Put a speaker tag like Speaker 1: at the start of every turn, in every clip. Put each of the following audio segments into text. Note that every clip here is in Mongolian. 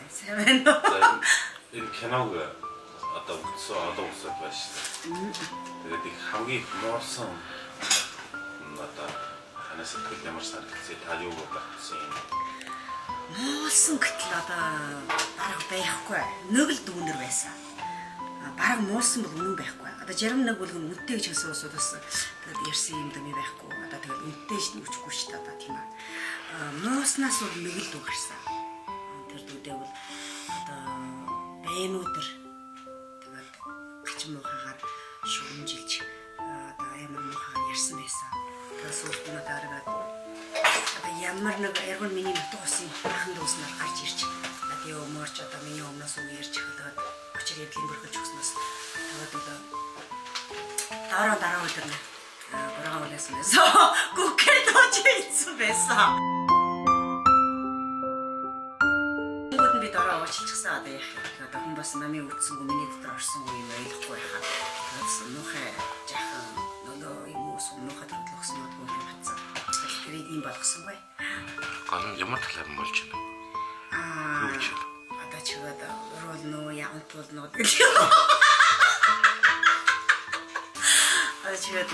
Speaker 1: сайн байна уу?
Speaker 2: Энэ киног одоо үзсэн байж шээ. Тэгээд их хамгийн муусан одоо ханаас сэтгэл ямар санагдсан та юу бодсон юм?
Speaker 1: Муусан гэтэл одоо бараг байхгүй. Нэг л дүүнэр байсан. Бараг муусан бол үнэн байхгүй. Одоо зарим нэг бол үнэтэй гэж хэлсэн бас тэгээд ярьсан юм дэмий байхгүй. Одоо тэгээд үнэтэй ч нүчгүй шүү дээ одоо тийм аа. Мууснаас бол нэг л дүү гарсан. Тэр дүүдээ бол одоо бэнүүдэр тэгээд гачин муухагаар шүмжилж одоо ямар муухагаар ярьсан байсан. Тэгээд сүүлд нь дараагаад одоо ямар нэг эргэн миний нутаг усын ахын дууснаар гарч ирж радио морч одоо миний өмнөөс үг ярьж хөдөөд очир эдлийн бүрхэж өгснөөс тэгээд одоо дараа өдөр нь бурхан үлээсэн байсан. Гүкэд очиж ийдсэн байсан. Бүгд би дараа очилчихсан одоо яах вэ? Одоо хүн бас намын үтсэнгүү миний дотор орсон юм ойлгохгүй байхад тэгээд нухай жаахан нөгөө юм уус нухай тодлогсон юм батсан. Тэр ийм болгосонгүй.
Speaker 2: Гол нь ямар талаар болж байна?
Speaker 1: Одоо ч одоо ролно яантуулно гэдэг. Тэгээд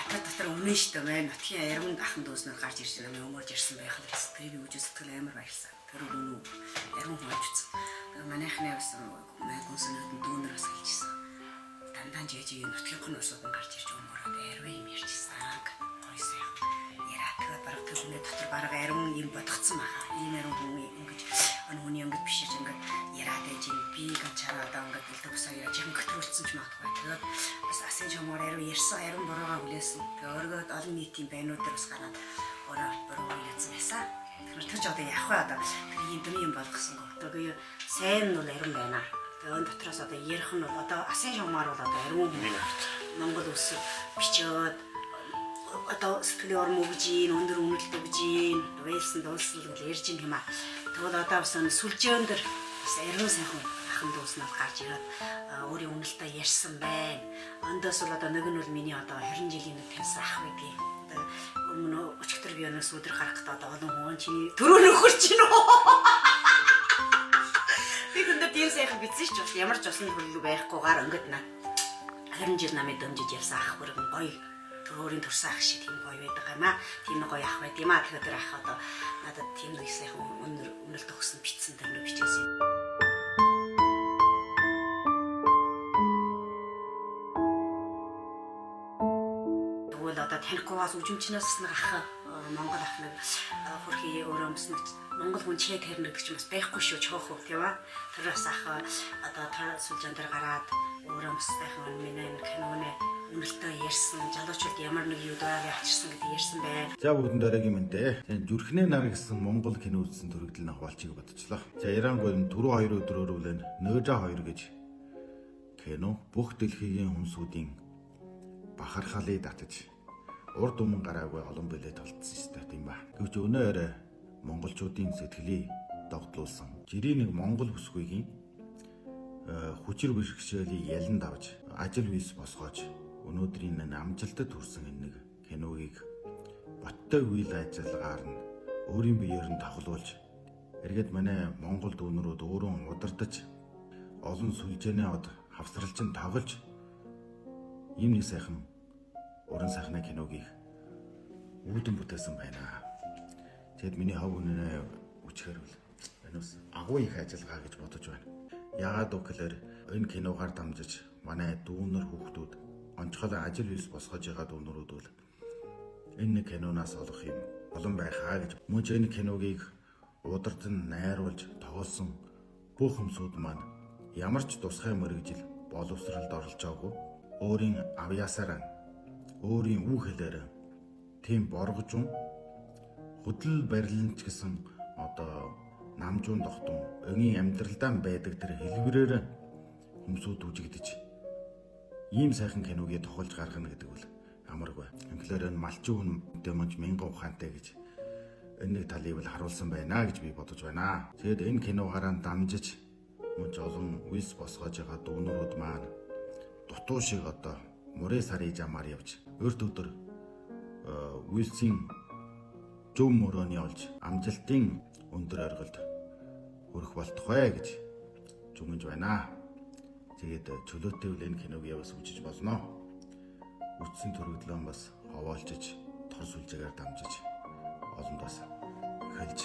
Speaker 1: дотор өмнө шүү дээ мэн нутгийн ярманд ахын дүүснээр гарч ирж байгаа юм өмөрж ирсэн байх л гэсэн. Тэр үгүй сэтгэл амар баярлсан. Тэр үнэн ярман хооч үзсэн. Манайхны бас мэгүнсэнүүд дүүнэр бас хэлжсэн. Дандаа жижиг нутгийн хүмүүсүүд гарч ирж өмөрөд ярвэ юм ярьжсэн. Гойсоо. Яраа тэгээд бараг тэр үнэ дотор бараг ярман юм бодгцсан баха. Ийм ярман хүн ингэж өнөөний ингэж бишиж ингэж яраад ээж би гэж чараад ингэж дэлтөсөө яаж юм хөтрүүлсэн ч магадгүй. Тэгээд бас асын жомоор яруу ярьсан яран бороогаа хүлээсэн. Тэгээд өргөд олон нийтийн байнуудаар бас гараад ороо бороо хэлсэн байсан. Тэр ч одоо яах вэ одоо тэр юм дэм юм болгосон гоо. Тэгээд сайн нь бол яран байна. Тэгээд өн дотроос одоо ярих нь одоо асын жомоор бол одоо яруу Монгол ус бичээд одоо сэтгэлийн орн өгж ийн өндөр үнэлт өгж ийн вэлсэн дуулсан л ярьж ийн юм аа. Тэгвэл одоо бас сүлжээн дээр бас яруу сайхан ахын дууснаас гарч ирээд өөрийн үнэлтээ ярьсан байна. Ондоос бол одоо нэг нь бол миний одоо 20 жилийн нэг таньсан ах байдгийг. Одоо өмнө өчигдөр би өнөөс өдөр харах гэдэг одоо олон хүн чиний төрөө нөхөрч гин үү? Би хүндээ тийм сайхан бичсэн ч бас ямар ч усан хөлөг байхгүйгээр өнгөд наа. 20 жил намайг дэмжиж явсан ах бүрэн гоё өөрийн төрсөн ах шиг тийм гоё байдаг юм аа. Тийм гоё ах байд юм аа. Тэгэхээр тэр ах одоо надад тийм нэг сайхан үнэлт өгсөн бичсэн тэр нэг бичээсэн. Тэгвэл одоо танихгүйгаас үжимчнээс нэг ах Монгол ах нэг хөрхий өөрөө өмснөж Монгол хүн чэт хэрнэ гэдэг ч бас байхгүй шүү чөөхөө тийм аа. Тэр бас ах одоо сүлжээн дээр гараад өөрөө өмссөн миний киноны үнэлтээ ярьсан, жалуучууд ямар нэг юу дайгаа авчирсан гэдэг ярьсан байна.
Speaker 3: За бүгдэнд дараагийн мэнтэй. Зүрхнээ нар гэсэн Монгол кино үзсэн төрөгдөл хаваалчиг бодчихлоо. За Ирангүй түрүү 2 өдрөөр үлэн Нөөжа 2 гэж кино бүх дэлхийн хүнсүүдийн бахархалыг татаж урд өмнө гараагүй олон билет толцсон шүү дээ тийм ба. Гэвч өнөө орой монголчуудын сэтгэлийг догтлуулсан жирийн нэг монгол бүсгүйгийн хүчир бэрхшээлийн яланд авч ажил виз босгоож өнөөдрийн амжилтад хүрсэн энэ нэг киногийг боттой үйл ажиллагаар нь өөрийн биеэр нь тоглуулж эргээд манай монгол дүүнрүүд өөрөө удирдах олон сүлжээний од хавсралчин тоглож ийм нэг сайхан уран сайхны киногийг үүдэн бүтээсэн байна. Тэгэд миний хав үнэнээ үчхээр бол энэс агуу их ажиллагаа гэж бодож байна. Яагаад гэвэл энэ киногаар дамжиж манай дүүнер хүүхдүүд онцгой ажил виз босгож байгаа дүүнерүүд бол энэ киноноос олох юм олон байхаа гэж мөн ч энэ киногийг удирдан найруулж тоглосон бүх хүмүүсүүд маань ямар ч тусгай мөрөгжил боловсролд оролж байгаагүй өөрийн авьяасаараа өөрийн үг хэлээр тийм боргожун хөдөл барилч гэсэн одоо намжуун тогтун өнгийн амьдралдаа байдаг тэр хэлбэрээр хүмүүсүүд үжигдэж ийм сайхан киногийг тоглож гаргана гэдэг бол амаргүй. Тэгэхээр энэ малчин хүн дэмж мянган ухаантай гэж энэ нэг талыг бол харуулсан байна гэж би бодож байна. Тэгэд энэ киногаараа дамжиж мөн ч олон виз босгож байгаа дүүнрүүд маань дутуу шиг одоо мөрөө сарын замаар явж өрт өдөр визийн зөв мөрөөний олж амжилтын өндөр оргилд хүрэх болтугай гэж зүгэнж байна. Тэгээд чөлөөтэй үл энэ киног яваас үзэж болно. Үтсэн төрөгдлөн бас хаваалжиж, тор сүлжээгээр дамжиж олонд бас хэлж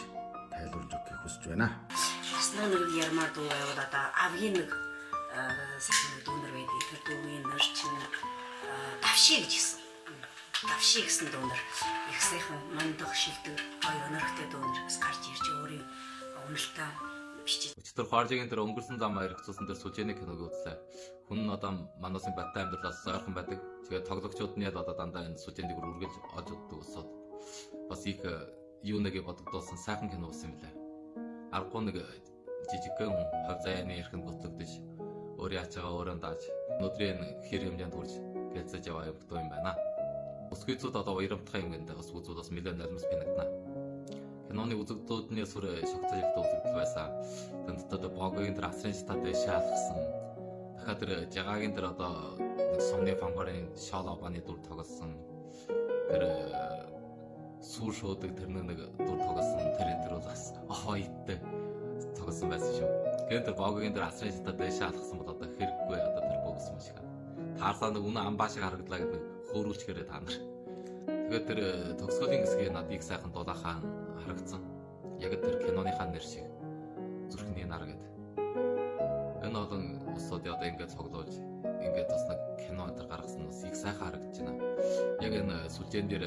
Speaker 3: тайлбарлаж өгөхийг хүсэж байна.
Speaker 1: Бас нэг ярмаар дуу байвал одоо авгийн нэг сайхан дүүнэр байдаг. Тэр дүүний нэр чинь давши гэж хэлсэн. Давши гэсэн дүүнэр их сайхан мандах шилдэг гоё өнөрхтэй дүүнэрс гарч ирж өөрийн үнэлтээ бичиж.
Speaker 4: Өчтөр Хуаржигийн тэр өнгөрсөн зам яригцсан тэр сүжээний киног үзлээ. Хүн нь одоо манаас баттай амьдралаас ойрхон байдаг. Тэгээд тоглогчид нь одоо дандаа энэ сүжээнийг үргэлж олж уддаг усаад бас их юу нэгэ бодогдуулсан сайхан кино болсон юм лээ. Аргагүй нэг жижигхэн хав заяаны эрхэнд бутлагдаж өөрөө ачаага өөрөө дааж өнөөдрийн хэр хэмжээнд хүрч гэлцэж яваа юм байна. Өсгөөцүүд одоо уярамтгай юмгэнтэй бас үзүүд бас нэлээд налмас пинагна. Киноны үзэгдүүдний сүр шогцолтой үзэгдэл байсан. Тэнд одоо богогийн тэр асрын стадыг шаалгасан. Дахиад тэр жагагийн тэр одоо сумны фангарын шал обаны дүр тоглосон. Тэр сүүр шуудаг тэр нэг дүр тоглосон. Тэр бас хойтой тоглосон байсан шүү. Тэгээд тэр богогийн тэр асрын стадыг шаалгасан бол одоо хэрэггүй одоо тэр богсон юм шиг. Таарсаа нэг үнэ амбаа шиг харагдлаа гэдэг хөөрүүлчгээрээ та нар. Тэгээд тэр төгсгөлийн хэсгийг надад их сайхан дулаахан харагдсан. Яг тэр киноныхаа нэр шиг зүрхний нар гэдэг. Энэ олон усууд одоо ингээд цуглуулж ингээд бас нэг кино өнтер гаргасан бас их сайхан харагдаж байна. Яг энэ сүлжээн дээр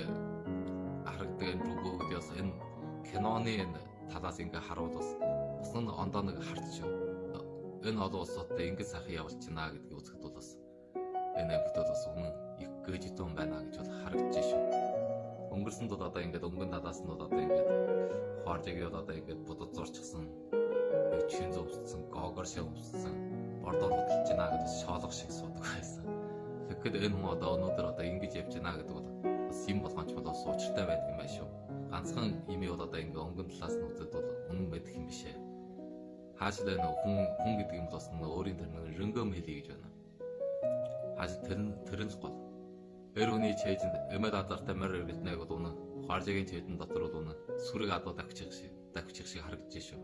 Speaker 4: харагддаг энэ бүгдээс энэ киноны энэ талаас ингээд харуул бас нь ондоо нэг харч шүү. Энэ олон усуудтай ингээд сайхан явуулж байна гэдгийг үзэхэд бол бас энэ амьтад бас өмнө их гэжитэн байна гэж бол харагдаж шүү. Өнгөрсөн тул одоо ингээд өнгөн талаас нь одоо ингээд Хуаржигийн одоо ингээд будад зурчихсан, чин зөвссөн, гогор шиг өмссөн, бордоор худалж байна гэдэг шоолго шиг суудаг байсан. Тэгэхээр энэ хүн одоо өнөөдөр одоо ингэж явж байна гэдэг бол бас юм болгоомж болоос уучиртай байдаг юм байна шүү. Ганцхан имий бол одоо ингээд өнгөн талаас нь үзээд бол үнэн байдаг юм биш ээ. Хаашаа нөө хүн гэдэг юм бас нөө өөрийн тэр нэг рөнгөм хэлий гэж байна. Хаашаа тэр нь гол. Өрөний чэйжэнд эмэл адартай мөр өргөлнэг бол үнэ. Хуаржигийн чэйдэн дотор бол үнэ. Сүрэг адуу давчих шиг харагдаж шүү.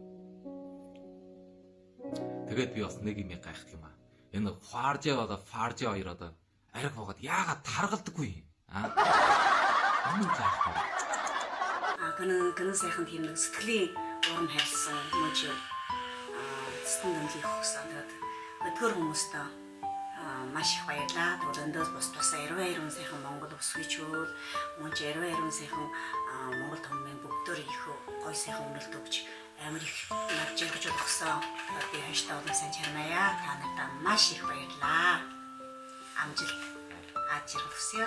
Speaker 4: Тэгээд би бас нэг юм гайхах юм аа. Энэ Хуаржи болоо Фаржи хоёр одоо ариг хогоод яагаад таргалдаггүй юм? Өмнө заах.
Speaker 1: Гэнэ сайхан тийм нэг сэтгэлийн урам хайрлсан мөч сэтгэлийн хөсөн тэгээд өдөр хүмүүстээ маш их баярлаа. Өдөөс бус 22 сайхан Монгол ус хүчүүл мөн 22 сайхан Монгол томын бүгдөө их гой сайхан үнэлт өгч амар их надж гэж өгсөн. Би хаштай олон сайн чармаяа. Та нартай маш их баярлаа. Амжилт. Ажил хүсье.